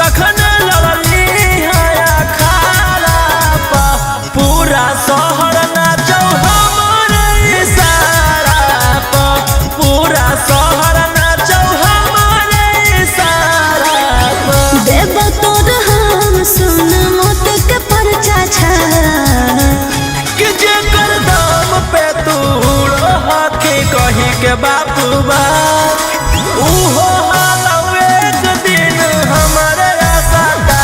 तखने लड़ली हया खारा पा पूरा शहर नाचौ हमरे इशारा पा पूरा शहर नाचौ हमरे इशारा पा। देव तोर हम सुन मौत के परचा छा कि जेकर दाम पे तू हाथी कही के बापू बा उहो हालौ एक दिन हमरे आसाता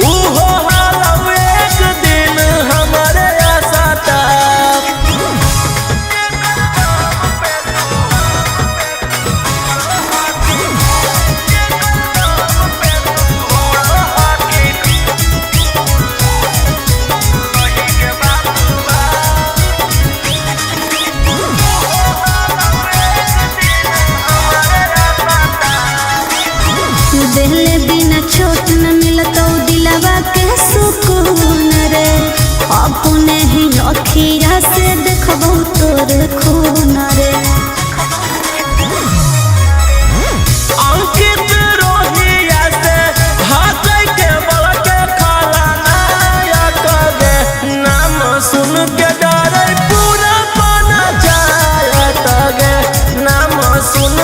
उहो हालौ एक दिन हमरे आसाता। देहले बिना छोट न मिलतौ दिलवा के सुकून रे अपने ही अखिया से देखबौ तोर खून रे। अंकित रोहिया से भागै के बल के खाला नायक गे नाम सुन के डरै पूरा बन जायत गे नाम सुन